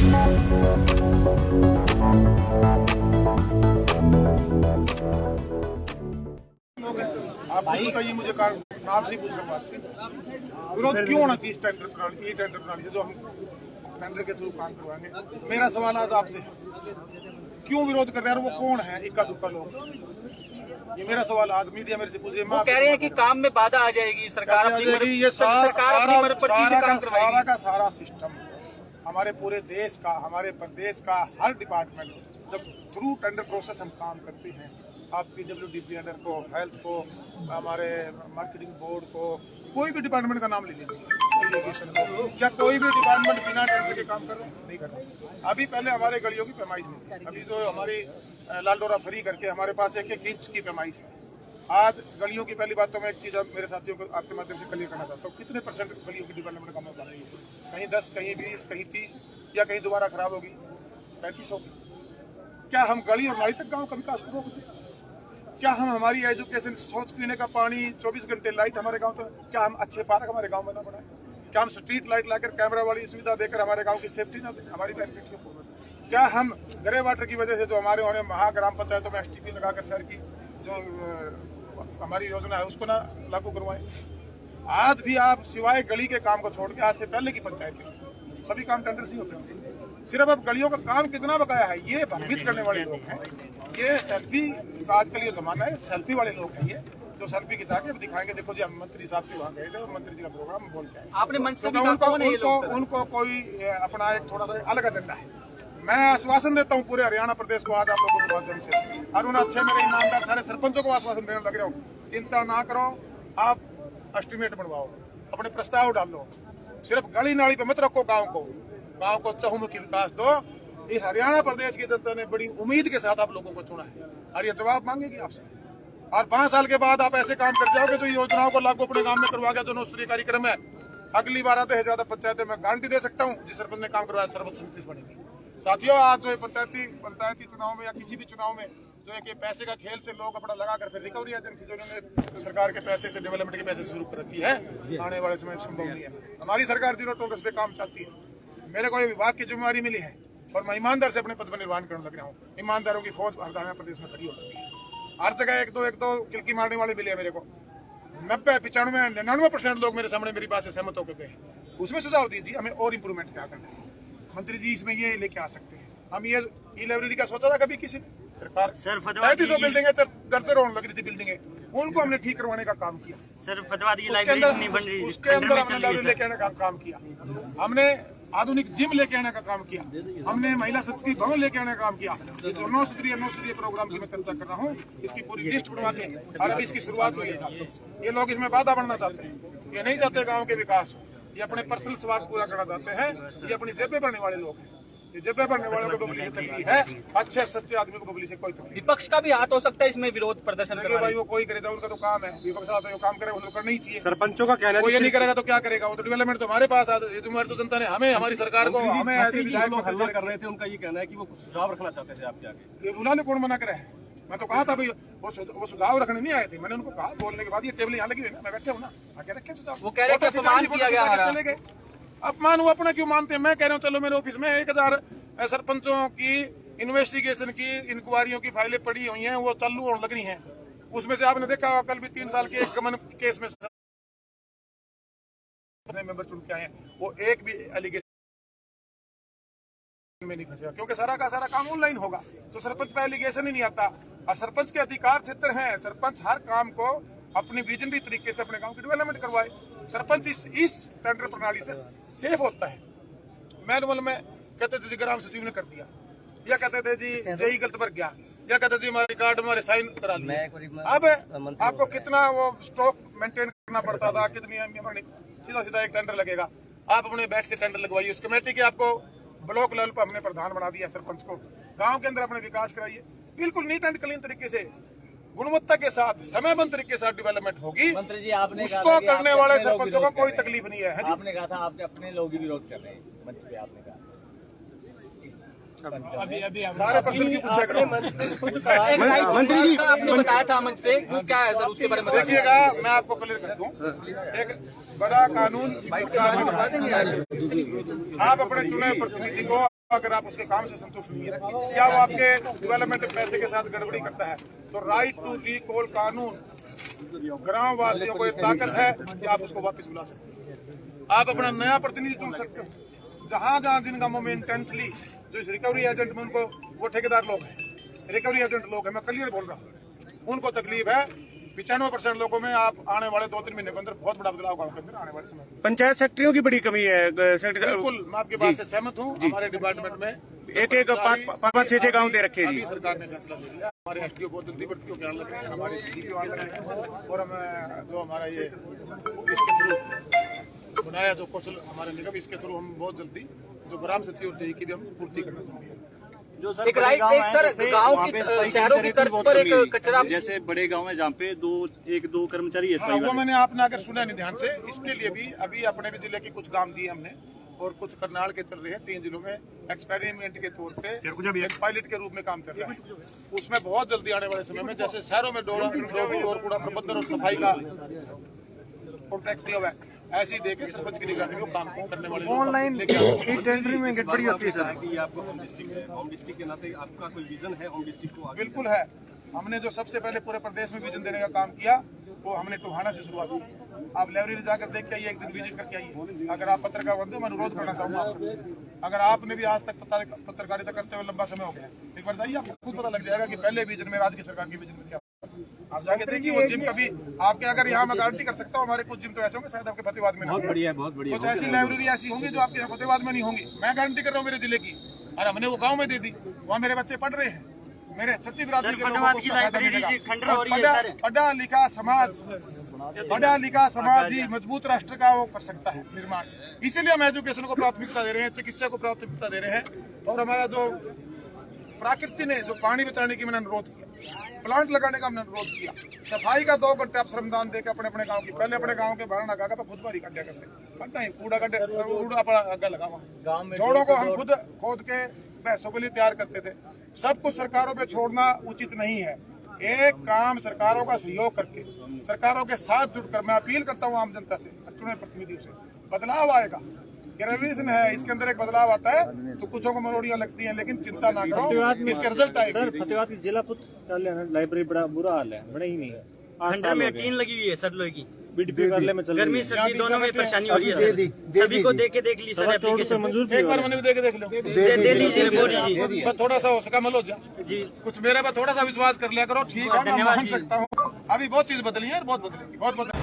आप बताइए मुझे नाम से पूछ रहा हूँ, विरोध क्यों होना चाहिए इस टेंडर प्रणाली, ये टेंडर प्रणाली से जो हम टेंडर के थ्रू काम करवाएंगे। मेरा सवाल आज आपसे, क्यों विरोध कर रहे हैं, वो कौन है इक्का दुक्का लोग, ये मेरा सवाल आज मीडिया मेरे से पूछे। वो कह रहे हैं कि काम में बाधा आ जाएगी, सरकार ये सारा का सारा सिस्टम हमारे पूरे देश का, हमारे प्रदेश का हर डिपार्टमेंट जब थ्रू टेंडर प्रोसेस हम काम करते हैं, आप PWD अंडर को, हेल्थ को, हमारे मार्केटिंग बोर्ड को, कोई भी डिपार्टमेंट का नाम ले लीजिए, इरिगेशन को, क्या कोई भी डिपार्टमेंट बिना टेंडर के काम कर रहे हैं? नहीं कर रहे। अभी पहले हमारे गलियों की पैमाइश नहीं थी, अभी तो हमारी लाल डोरा फ्री करके हमारे पास 1-1 इंच की पैमाइश है। आज गलियों की पहली बात तो मैं एक चीज़ मेरे साथियों को आपके माध्यम से क्लियर करना चाहता हूँ, कितने % गलियों की डेवलपमेंट काम होता है? कहीं 10, कहीं 20, कहीं 30, या कहीं दोबारा खराब होगी 35 होगी। क्या हम गली और नाली तक गाँव का विकास को रोक दें? क्या हम हमारी एजुकेशन, सोच पीने का पानी, 24 घंटे लाइट हमारे गांव तक, क्या हम अच्छे पार्क हमारे गांव में ना बनाए? क्या हम स्ट्रीट लाइट लाकर कैमरा वाली सुविधा देकर हमारे गांव की सेफ्टी ना दें हमारी बेनिफिट को? क्या हम ग्रे वाटर की वजह से जो हमारे होने महाग्राम पंचायतों में STP लगाकर शहर की जो हमारी योजना है उसको ना लागू करवाएं? आज भी आप सिवाय गली के काम को छोड़ के आज से पहले की पंचायत सभी काम टेंडर से होते हैं। सिर्फ अब गलियों का काम कितना बकाया है ये भ्रमित करने वाले लोग हैं। ये सेल्फी का आजकल ये जमाना है, सेल्फी वाले लोग हैं ये, जो सेल्फी खिंचा के दिखाएंगे, देखो जी हम मंत्री साहब के वहाँ गए थे, मंत्री जी का प्रोग्राम बोल के आए। आपने मंच से उनको कोई अपना एक थोड़ा सा अलग एजेंडा है। मैं आश्वासन देता हूँ पूरे हरियाणा प्रदेश को आज आप लोगों के माध्यम से, और उन अच्छे मेरे ईमानदार सारे सरपंचों को आश्वासन देने लग रहा हूँ, चिंता ना करो, आप एस्टिमेट बनवाओ, अपने प्रस्ताव डालो, सिर्फ गली नाली पे मत रखो, गाँव को चहुमुखी विकास दो। इस हरियाणा प्रदेश की जनता ने बड़ी उम्मीद के साथ आप लोगों को चुना है और ये जवाब मांगेगी आपसे। और 5 साल के बाद आप ऐसे काम कर जाओगे जो योजनाओं को लागू अपने गांव में करवा गया, जो 9 स्तरीय कार्यक्रम है, अगली बार आते हैं ज्यादा पंचायतें मैं गारंटी दे सकता हूँ जिस सरपंच ने काम करवाया सर्वसम्मति से बनेगी। साथियों, आज जो पंचायती चुनाव में या किसी भी चुनाव में जो है कि पैसे का खेल से लोग अपना लगाकर फिर रिकवरी एजेंसी जो इन्होंने सरकार के पैसे से, डेवलपमेंट के पैसे से शुरू कर रखी है, आने वाले समय में संभव नहीं है। हमारी सरकार 0 टॉलरेंस पे काम चाहती है। मेरे को ये विभाग की जिम्मेवारी मिली है और मैं ईमानदार से अपने पद पर निर्वहन करने लग रहा हूँ। ईमानदारों की फौज हरियाणा प्रदेश में खड़ी हो चुकी है। हर जगह एक दो किलकी मारने वाले मिले मेरे को, 90, 95, 99% लोग मेरे सामने मेरी बात से सहमत होकर गए। उसमें सुझाव दीजिए हमें और इम्प्रूवमेंट क्या करना है। मंत्री जी इसमें ये लेके आ सकते हैं। हम ये ई-लाइब्रेरी का सोचा था कभी किसी ने? सरकार 3500 बिल्डिंगें दरदर होने लग रही थी बिल्डिंगें, उनको हमने ठीक करवाने का काम किया। उसके अंदर हमने लाइब्रेरी लेके आने का काम किया, हमने आधुनिक जिम लेके आने का काम किया, हमने महिला संस्कृति भवन लेके आने का काम किया। जो 9 स्तरीय प्रोग्राम की मैं चर्चा कर रहा हूँ, इसकी पूरी लिस्ट बनवा के और अभी इसकी शुरुआत हुई है। ये लोग इसमें बाधा बनना चाहते हैं, ये नहीं चाहते गाँव के विकास, ये अपने पर्सनल स्वार्थ पूरा करना चाहते हैं, ये अपनी जेबें भरने वाले लोग हैं। ये जेबें भरने वालों को बबली तकलीफ है, अच्छे सच्चे आदमी को बबली से कोई तकलीफ। विपक्ष का भी हाथ हो सकता है इसमें विरोध प्रदर्शन करने। भाई वो कोई करेगा, उनका तो काम है, विपक्ष आता है काम करे, वो करना ही चाहिए। सरपंचों का कहना है वो ये नहीं करेगा तो क्या करेगा? वो तो डेवलपमेंट तो हमारे पास आता है, तुम्हारी तो जनता ने हमें, हमारी सरकार को, हमें हल्ला कर रहे थे, उनका ये कहना है कि वो कुछ सुझाव रखना चाहते थे आपके आगे। उन्होंने कौन मना करे? मैं तो कहा था भाई वो सुझाव रखने नहीं आए थे, मैंने उनको कहा बोलने के बाद ये टेबल यहाँ लगी हुई है, मैं बैठे हूँ ना, आगे रखे सुझाव। वो कह रहे हैं अपमान किया गया, चले गए। अपमान हुआ, अपना क्यों मानते हैं? मैं कह रहा हूँ चलो मेरे ऑफिस में 1000 सरपंचों की इन्वेस्टिगेशन की इंक्वायरियों की फाइलें पड़ी हुई हैं, वो चालू होने लग रही हैं। उसमें से आपने देखा कल भी 3 साल के एक गमन केस में मेंबर चुन के आए हैं, वो एक भी एलिगेशन में नहीं फंसेगा, क्योंकि सारा का सारा काम ऑनलाइन होगा, तो सरपंच पे एलिगेशन ही नहीं आता। और सरपंच के अधिकार क्षेत्र हैं, सरपंच हर काम को अपनी विजनरी तरीके से अपने गांव की डेवलपमेंट करवाए। सरपंच इस टेंडर प्रणाली से सेफ होता है। मैनुअल में कहते थे जी ग्राम सचिव ने कर दिया, या कहते थे जी जेई गलत भर गया, या कहते थे हमारे कार्ड हमारे साइन करा लिए। अब आपको कितना वो स्टॉक मेंटेन करना पड़ता था, कितनी सीधा एक टेंडर लगेगा, आप अपने बैठ के टेंडर लगवाइए। उस कमेटी के आपको ब्लॉक लेवल पर हमने प्रधान बना दिया, सरपंच को गांव के अंदर अपने विकास कराइए, बिल्कुल नीट एंड क्लीन तरीके से, गुणवत्ता के साथ, समयबद्ध तरीके से डेवलपमेंट होगी। मंत्री जी आपने उसको करने वाले सरपंचों को कोई तकलीफ नहीं है। आपने कहा था आपने अपने लोग ही विरोध कर रहे हैं, मंच पे आपने कहा अभी सारे पर्सन की पूछेगा। मंत्री जी आपने बताया था मंच से, क्या है सर उसके बारे में देखिएगा, मैं आपको क्लियर कर दूं, एक बड़ा कानून आप अपने चुने प्रतिनिधि को अगर आप उसके काम से संतुष्ट नहीं है या वो आपके डेवलपमेंट पैसे के साथ गड़बड़ी करता है, तो राइट टू रिकॉल कानून ग्राम वासियों को ये ताकत है कि आप उसको वापस बुला सकते हैं। आप अपना नया प्रतिनिधि चुन सकते हो। जहां जहां जिन कामों में इंटेंसली जो इस रिकवरी एजेंट में उनको, वो ठेकेदार लोग हैं, रिकवरी एजेंट लोग हैं, मैं क्लियर बोल रहा हूँ, उनको तकलीफ है। 95% लोगों में आप आने वाले 2-3 महीने के अंदर बहुत बड़ा बदलाव गाँव के अंदर आने वाले समय में। पंचायत सेक्रेटरियों की बड़ी कमी है बिल्कुल, मैं आपकी बात से सहमत हूँ। हमारे डिपार्टमेंट में एक 5-6 गाँव दे रखे जी। सरकार ने फैसला ले लिया। हमारे एसडीओ बहुत जल्दी भर्ती होकर आने लगे हैं, हमारे डीपीओ आने लगे हैं, और हमें जो हमारा ये इसके थ्रू बनाया जो कौशल हमारे निगम, इसके थ्रू हम बहुत जल्दी जो ग्राम सचिव और जेई की भी हम पूर्ति करना चाहते हैं। जो सर एक राइट एक सर गांव की शहरों की तर्ज पर एक कचरा, जैसे बड़े गांव है जहाँ पे 1-2 कर्मचारी है। हाँ, वो मैंने आपने अगर सुना नहीं ध्यान से, इसके लिए भी अभी अपने भी जिले के कुछ काम दिए हमने, और कुछ करनाल के चल रहे हैं 3 जिलों में एक्सपेरिमेंट के तौर पे एक पायलट के रूप में काम चल रहा है। उसमें बहुत जल्दी आने वाले समय में जैसे शहरों में डोर कूड़ा प्रबंधन और सफाई का कॉन्ट्रैक्ट दिया हुआ है, ऐसे ही देके सरपंच की निगरानी में काम करने वाले ऑनलाइन टेंडरिंग में गड़बड़ी होती है सर। कि आपको होम डिस्ट्रिक्ट के नाते आपका कोई विजन है होम डिस्ट्रिक्ट को आगे? बिल्कुल है। हमने जो सबसे पहले पूरे प्रदेश में विजन देने का काम किया, वो हमने टोहाना से शुरुआत की। आप लाइब्रेरी जाकर देख के आइए, एक दिन विजिट करके आइए। अगर आप पत्रकार बनते हो, मैं अनुरोध करना चाहूंगा आप सबसे, अगर आपने भी आज तक पत्रकारिता करते हुए लंबा समय हो गया, एक बार जाइए, आपको खुद पता लग जाएगा कि पहले विजन में, राज्य की सरकार के विजन में क्या। आप जाके देखिए वो जिम कभी आपके, अगर यहाँ मैं गारंटी कर सकता हूँ, हमारे कुछ जिम तो ऐसे होंगे शायद आपके फतेहाबाद में। बहुत बढ़िया, बहुत बढ़िया। कुछ ऐसी लाइब्रेरी ऐसी होंगी जो आपके फतेहाबाद में नहीं होंगी, मैं गारंटी कर रहा हूँ मेरे जिले की। और हमने वो गाँव में दे दी, वहाँ मेरे बच्चे पढ़ रहे हैं, मेरे 36 बिरादरी के लोगों को पढ़ा लिखा समाज ही मजबूत राष्ट्र का वो कर सकता है निर्माण। इसीलिए हम एजुकेशन को प्राथमिकता दे रहे हैं, चिकित्सा को प्राथमिकता दे रहे हैं। और हमारा जो प्रकृति ने जो पानी बचाने की मैंने अनुरोध किया, प्लांट लगाने का हमने अनुरोध किया, सफाई का 2 घंटे आप श्रमदान देकर अपने अपने गांव की, पहले अपने गांव के बाहर नाका पर खुद बारी कड्ढा करते हैं, कूड़ा गड्ढा लगा हुआ, जोड़ों को हम खुद खोद के भैंसों के लिए तैयार करते थे। सब कुछ सरकारों पे छोड़ना उचित नहीं है। एक काम सरकारों का सहयोग करके, सरकारों के साथ जुड़कर, मैं अपील करता हूँ आम जनता से, चुने प्रतिनिधियों से, बदलाव आएगा। ये रेवोल्यूशन है, इसके अंदर एक बदलाव आता है तो कुछों को मरोड़ियां लगती हैं, लेकिन चिंता ना करो, इसके रिजल्ट आएगा। सर फतेहाबाद की जिला पुस्तकालय लाइब्रेरी बड़ा बुरा हाल है, बड़ा ही नहीं है। खंडर में टीन लगी हुई है सर लोहे की, बीडीपी कार्यालय में चल गर्मी सर्दी दोनों में परेशानी हो रही है सर। सभी को देख ली सर एप्लीकेशन, मंजूर एक बार मैंने भी देख लो, दे लीजिए बोल दीजिए बस थोड़ा सा हो सका मल हो जा जी। कुछ मेरे पर थोड़ा सा विश्वास कर लिया करो, ठीक है, मैं मान सकता हूँ। अभी बहुत चीज बदली है, बहुत बदलेगी, बहुत बदलेगी।